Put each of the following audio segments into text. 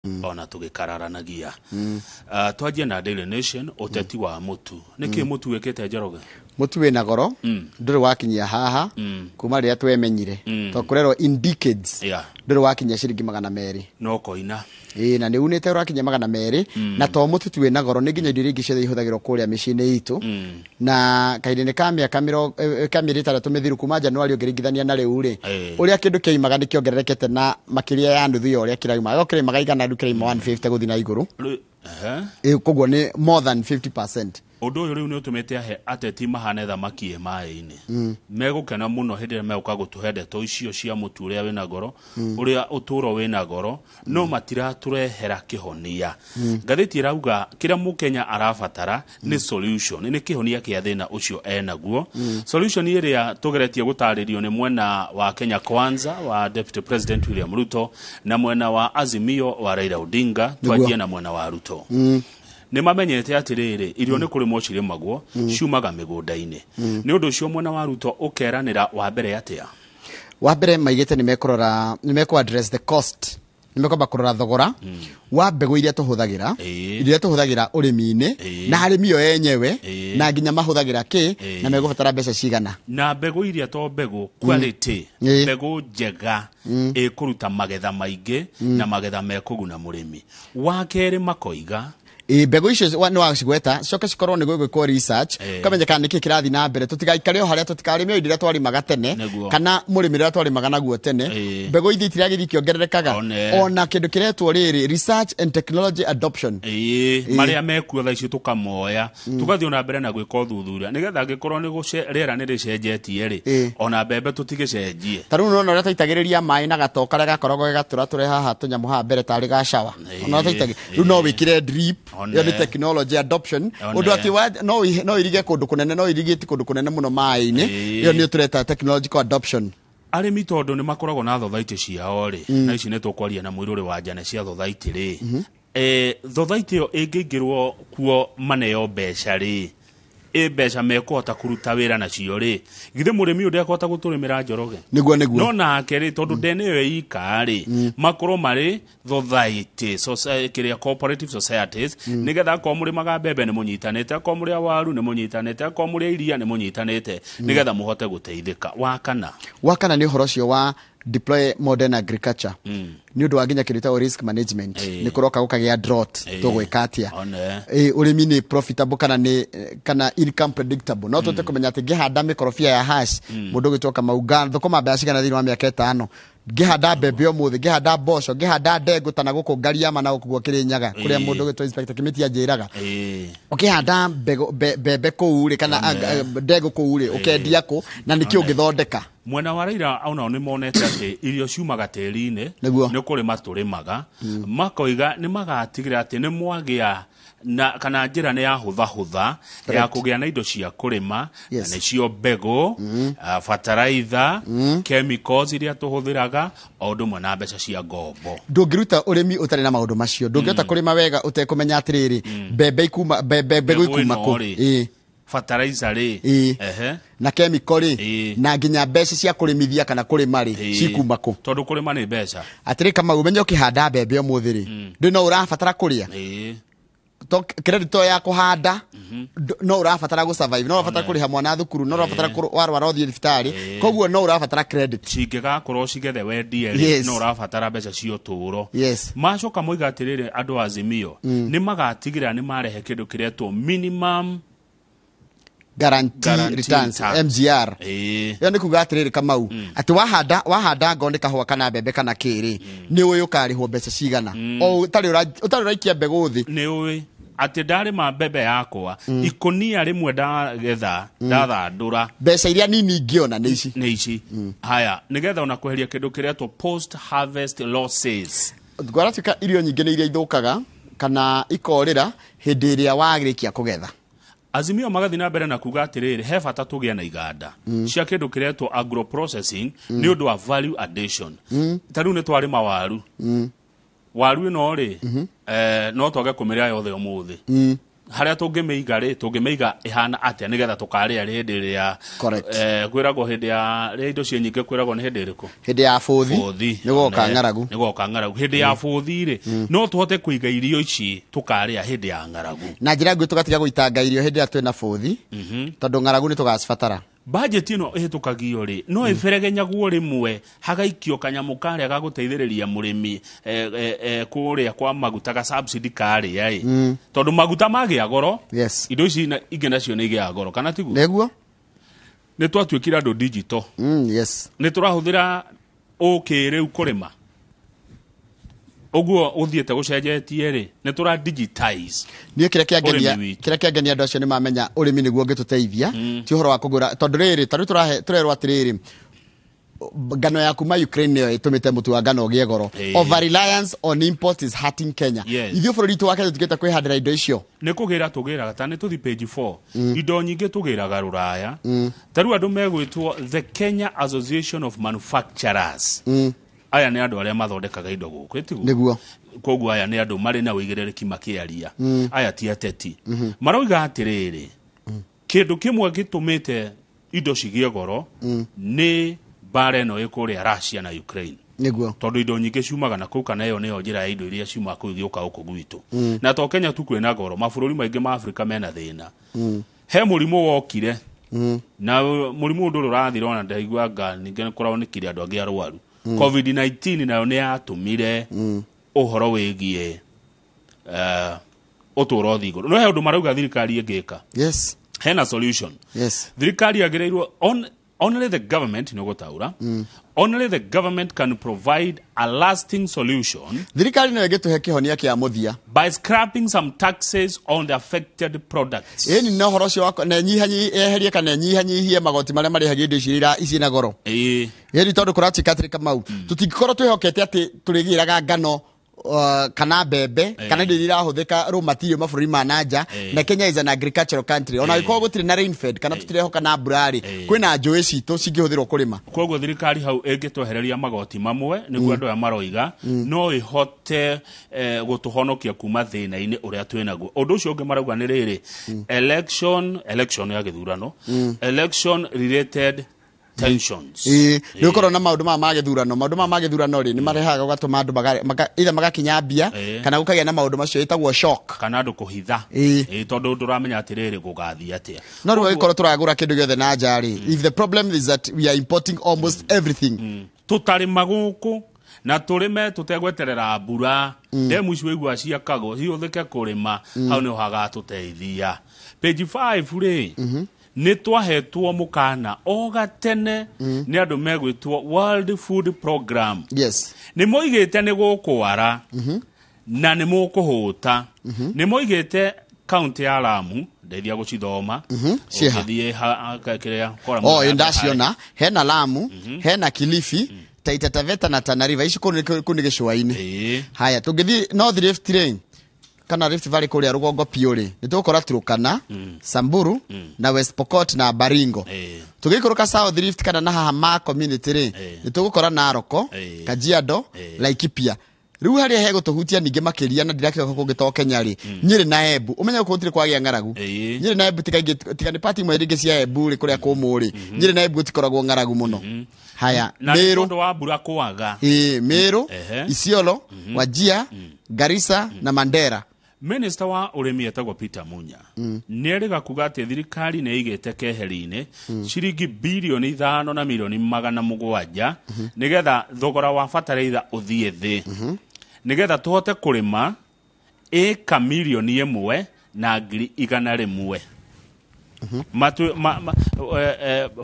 ona tugikararanagia twaje na Daily Nation uteti wa mutu niki mutu wekete Njoroge mutu wina goro nduri wakinyia haha kuma ria twemenyire to kurerwo in decades nduri wakinyia ciringi 200 no koina na ni unite urakinyia 200 na to mutu tu wina goro ni nginya ndio ringi ciothe ihuthagirwo kuria micine itu na kaidene kamia kamira tumithiru kuma Januari ongeringithania na riu ri uria kindu kiaimaga ni kiongererekete na makiria ya nuthu yo uria kirauma go kiraima igana ndu kiraima 150 guthina iguru kogwo ni more than 50%. Odo yuri ni utumete ahe ateti mahane thamaki mai-ini megukena muno hindire meuka gutuhende to icio cia mutu uria wina goro uria uturo wina goro no matira turehera kihonia ngathiti irauga kira mukenya arabatara ni solution ni kihonia kia thina ucio enaguo solution iria tugeretie gutaririo ni mwena wa Kenya Kwanza wa Deputy President William Ruto na mwena wa Azimio wa Raila Odinga twajie na mwena wa Ruto ni mamenyete atiriri irio ni kuri mochire magwo ciumaga migunda-ini ni undu ucio mwena wa Ruto ukeranira wa mbere atia wa mbere maigite ni meko address the cost ni meko bakurora thogora wa mbegu iria tuhuthagira urimi-ini na arimi yo yenyewe na nginya mahuthagira ki na megubatara mbeca cigana na mbegu iria to mbegu quality mbegu njega ikuruta magetha maingi na magetha mekuguna murimi wa keri makoiga mbegu icio ni wacigweta coke cikorwo ni gwikwo research kamenya kana niki kirathi na mbere tutigaikare haria tutikarime indo iria twarimaga tene kana murimi iria twarimaga naguo tene mbegu ithi itiragithii kiongererekaga ona kindu kiretwo riri research and technology adoption maria mekuo tha icio tukamoya tugathi ona mbere na gwika uthuthuria nigetha ngikorwo ni rera ni ricenjetie ri ona mbembe tutigicenjie taru no ria taitagiriria mai na gatoka ria gakoragwo gatura ture haha tunyamu ha mbere tari gacawa ona taitagi ru no wikire drip ya technology adoption undu ati no irige kundu kunene no irigiti kundu kunene muno mai-ini iyo ni tureta technological adoption arimi tondu ni makoragwo na thothaiti ciao ri na ici ni tukwaria na mwiruri wa njane cia thothaiti ri thothaiti yo ingingirwo kuo maneo mbeca ri mbeca mekuhota kuruta wira na cio ri githe murimi undi akota guturimira Njoroge niguo no nake ri tondu ndene yo ika ri makoro mari thothaiti society cooperative societies nigetha ko muri magambembe ni munyitanite ko muri waru ni munyitanite ko muri iria ni munyitanite nigetha muhote guteithika wakana ni horo cio wa deploy modern agriculture ni undu waginya kirita risk management ni kuroka gukagia drought tugwika atia urimi ni profitable kana income predictable no tote kumenya ati ngihanda mikorofia ya hash mundu gitoka mauga thukuma mbeca cigana thini wa miaka 5 ngihanda mbembe umuthi ngihanda mboco ngihanda ndengũ tana guku ngariama na guku Kirinyaga kuria mundu gito inspector Kimiti anjiraga ukihanda mbembe kuu kana ndengũ kuu ukendia ku na nikio ngithondeka mwena wa Raila auna ni monete ati irio ciumaga teri-ini ni kuri maturimaga makoiga ni magatigira ati ni mwagia na kana njira ni ya hutha ya kugia na indo cia kurima na cio mbegu fertilizer chemicals iria tuhuthiraga ondo mwana mbeca cia ngombo ndungiruta urimi utari na maundu macio ndungihota kurima wega utekumenya atiriri mbembe ikuma mbegu ikuma ku fertilizer na chemical na nginya mbeca cia kurimithia kana kurima cikuma ku tondu kurima ni mbeca atiri kama umenye ukihanda mbembe umuthi ndi no urabatara kuria to credit ya kuhanda no urabatara gu survive no urabatara kuriha mwana thukuru no urabatara warwara uthie thibitari kogwo no urabatara credit cingiga korwo cigethe wendie no urabatara mbeca cio turo macoka moiga atiriri andu Azimio ni magatigira ni marehe kindu kiretwo minimum guarantee returns MGR yani kuga atiriri Kamau ati wahanda ngonde kahwa kana mbembe kana kiri ni uyu kariho mbeca cigana o utari uraikia mbegu thi ni uyu ati ndari ma mbembe yakwa ikonia rimwe ndagetha ndathandura mbeca iria nini ngiona ni ici haya nigetha ona kweheria kindu kiretwo post harvest losses gwaratika irio nyingi ni iria ithukaga kana ikorira hindi iria wagirikia kugetha Azimio magathi na mbere na kuga atiriri he bata tugia na iganda cia kindu kiretwo agro processing ni undu wa value addition tariu ni twari mawaru waru ino ri no twage kumiria yothe umuthi haria tungimeiga ri tungimeiga ihana atia nigetha tukaria ri hindi ria kwiragwo hindi ya ri indo cie nyinge kwiragwo ni hindi iriku hindi ya futhi nigoka ng'aragu hindi ya futhi ri no tuhote kuiga irio ici tukaria hindi ya ng'aragu na njira ngwe tugatiga guitanga irio hindi ya twina futhi tondu ng'aragu ni tugacibatara budget ino ihitukagio ri no iberegenyagwo rimwe hagaikio kanyamu karia gaguteithiriria murimi kuria kwa maguta ga subsidy kari ai tondu maguta magia goro indo ici inge nacio ni igia goro kana tiguo neguo ni twatuikira andu digital ni turahuthira riu kurima oguo uthiete gucenjetie ri ni tura digitize ni kire kiangenia andu acio ni mamenya urimi niguo ngituteithia ti uhoro wa kugura tondu riri tari turerwa atiriri ngano ya kuma Ukraine yo itumite mutu wa ngano gie goro over reliance on import is hurting Kenya ithio bururi tu wake tukita kwihandira indo icio ni kugira tugira ta ni tuthi page 4 indo nyinge tugira ruraya taru andu megwitwo the Kenya Association of Manufacturers aya ni andu aria mathondekaga indo guku etigu niguo koguo aya ni andu mari na wigirereki makiaria aya ti ateti maroiga atiriri kindu kimwe gitumite indo cigie goro ni bare no ikuria Russia na Ukraine niguo tondu indo nyinge ciumaga na kuu kana iyo niyo njira ya indo iria ciuma kuu gioka uko gwitu na to Kenya tu kwina goro mabururi maingi ma Africa mena thina he murimu wokire na murimu ndu rurathira ona ndaigua nga ninge kuraonikire andu angi arwaru COVID-19 nayo ni yatumire uhoro wigie uturo thiguru no he undu marauga thirikari ingika hena solution thirikari agireirwo only the government no gutaura only the government can provide a lasting solution thirikari no igituhe kihonia kia muthia by scrapping some taxes on the affected products ni no horo cio na nyihanyiherie kana nyihanyihie magoti maria marihagio indo cirira ici na goro ni tondu kurachikatrika mau tutingikorwo twihokete ati turigiraga ngano kana bebe kana ndi irahuthika raw material maburi ma nanja na Kenya is an agricultural country ona iko gutiri na rain fed kana tutirehoka na burari kwina njui citu cingihuthirwo kurima koguo thirikari hau ingitwehereria magoti mamwe niguo andu aya maroiga no ihote gutuhonokia kuma thina-ini uria twinaguo undu ucio ungi marauga ni riri election ya githurano election related tensions ni ukorwo na maundu ma githurano ri ni marehaga gatuma andu ida magakinyambia kana gukagia na maundu macio itagwo shock kana andu kuhitha tondu nduramenya atiriri gugathia atia no ri ikorwo turagura kindu giothe na njari if the problem is that we are importing almost everything tutari maguku na turime tutegweterera mbura demu icio igwa ciakagwo ciuthike kurima hau ni haga tuteithia page 5 ri ni twahetwo mukana o gatene ni andu megwitwo World Food Program ni moigite ni gukwara na ni mukuhuta ni moigite county ya Lamu ndeithia gucithoma ukithie kiria kora indasiona hena Lamu hena Kilifi Taita Taveta na Tana River ici kuni gicua-ini haya tungithi North Rift Rain kana Rift Valley kuria rugongo piuri nitukora Turukana Samburu na West Pokot na Baringo tugikuruka South Rift kana na Hama community ri nitukora Naroko Kajiado Laikipia riu haria hego tuhutia ninge makiria na ndirakira kungitoka Kenya ri Nyeri na Embu umenya uko utire kwagia ng'aragu Nyeri na Embu tikani party mwe ringe cia Embu ri kuria kumuri Nyeri na Embu tikoragwo ng'aragu muno haya Meru ndo wa mbura kwaga Meru Isiolo Wajia Garissa na Mandera Minister wa urimi etagwo Peter Munya neriga kuga ati thirikari ni igite keheri-ini ciringi bilioni 5 na milioni 700 nigetha thogora wa bataraitha uthie thi nigetha tuhote kurima eka milioni 1 na ngiri 100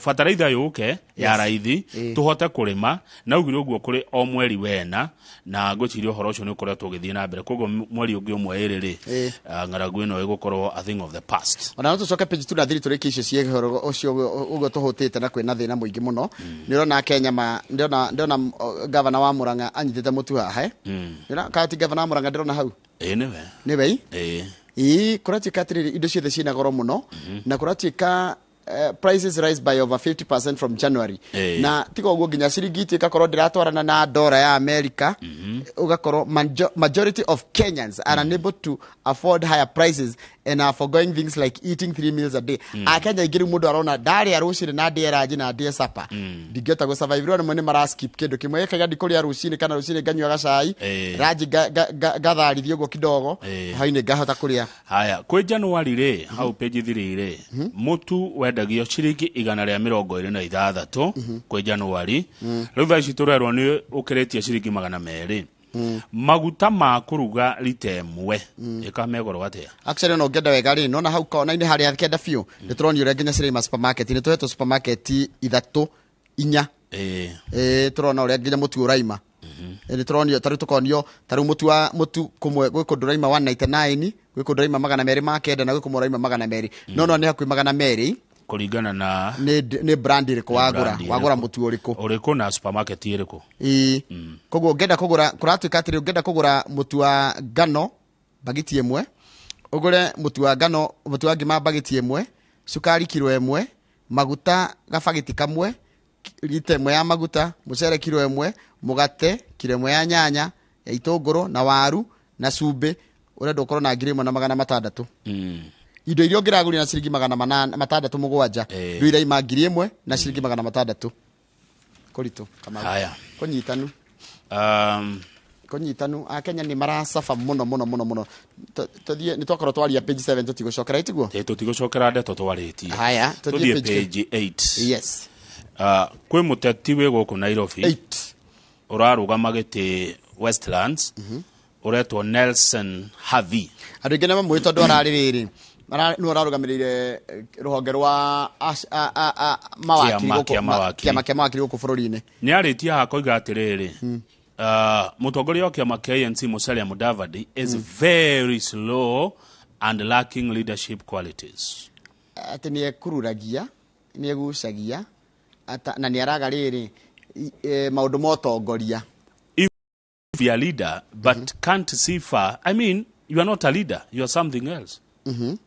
bataraitha yuke ya raithi tuhote kurima na ugire uguo kuri o mweri wena na ngocirio horo ucio ni ukoretwo githie na mbere koguo mweri ungi umwe iri ng'aragu ino igukorwo a thing of the past ona no tucoke page 2 na 3 turiki icio cie horo ucio uguo tuhutite na kwina thina muingi muno ni rona Kenya ndona governor wa Murang'a anyitite mutu haha nira kati governor wa Murang'a ndirona hau niwe kuratika atiriri indo ciothe ciina goro muno na kuratika prices rise by over 50% from January. Na tiga uguo nginya ciringi ikakorwo ndiratwarana na dollar ya America, ugakorwo majority of Kenyans are unable to afford higher prices and are forgoing things like eating 3 meals a day. Akenya igiri mundu arona ndari arucire na ndie raji na ndie sapa ndigeta go survive rone mone mara skip kindu kimwe ekaga ndikuri arucine kana rucine nganywa gacai raji gatharithio go kidogo haine ngahota kuria. Haya kwe January ri hau page 3 ri mutu wendagio ciringi 126 kwe January riu thaa ici turerwo ni ukiretie ciringi 200. Maguta ma kuruga lita ĩmwe ikamegoro atia actually no ngenda wega ri no na hau kona-ini haria kenda biu nitũroni uria nginya cirĩ ma supermarket ni tuhetwo supermarket 3 4 turona uria nginya mutu uraima ni turoni tari tukonio tari mutu kumwe gwe kunduraima 199 gwe kunduraima 200 ma kenda na gwe kumuraima 200 no ni hakui 200 kuringana na ni brand iriku wagura mutu uriku na supermarket iriku koguo ngenda kugura kuratuika atiri ngenda kugura mutu wa ngano bagiti ĩmwe ugure mutu wa ngano mutu wa ngima bagiti ĩmwe sukari kilo 1 maguta gabagiti kamwe lita 1 ya maguta mucere kilo 1 mugate kilo 1 ya nyanya ya itũngũrũ na waru na cumbi urenda ukorwo na 1,600 indo irio ngiraguri na ciringi 607 ndu iraima 1,000 na ciringi 600 kuritu kama haya kunyitanu Akenya ni marasafa muno tuthie ni twakorwo twaria page 7 tutigocokera itiguo tutigocokera ndeto twaritie haya tuthie page 8 yes kwe muteti we guku Nairobi 8 urarugama giti Westlands uretwo Nelson Havi andu ingĩ nĩmamwĩtwo andũ ararĩrĩrĩ nĩ ũrarugamĩrĩire rũhonge rwa kĩama kĩa mawakiri gũkũ bũrũri-inĩ nĩ arĩtie haha koiga atĩrĩrĩ mũtongoria wa kĩama kĩa ANC Musalia Mudavadi is very slow and lacking leadership qualities. Atĩ nĩ ekururagia nĩ egucagia na nĩ araga rĩrĩ maũndũ ma ũtongoria. If you are a leader but can't see far, I mean you are not a leader, you are something else.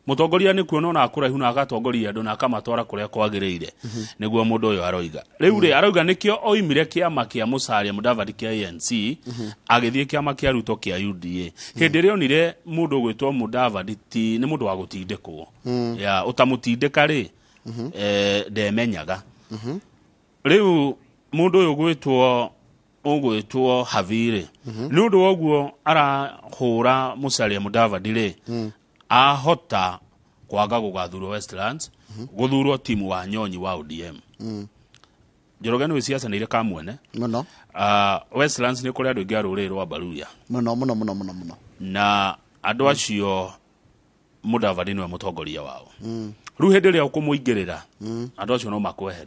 Mutongoria ni kuona na akuraihu na agatongoria andu na akamatwara kuria kwagiriire niguo mundu uyu aroiga riu ri aroiga nikio oimire kiama kia Musalia Mudavadi kia ANC agithie kiama kia Ruto kia UDA hindi ri onire mundu gwitwo Mudavadi ti ni mundu wa gutindikwo ya utamutindika ri ndemenyaga riu mundu uyu gwitwo Havire ni undu woguo arahura Musalia Mudavadi ri ahota kwaga gugathurwo Westlands guthurwo timu wa Nyonyi wa ODM Njoroge ni siasa ni kamwene muno Westlands ni kuri andu ingi arurĩrwo Baruya muno na andu acio Mudavadi ni mutongoria wao riu hindi ria ukumuingirira andu acio no makwehere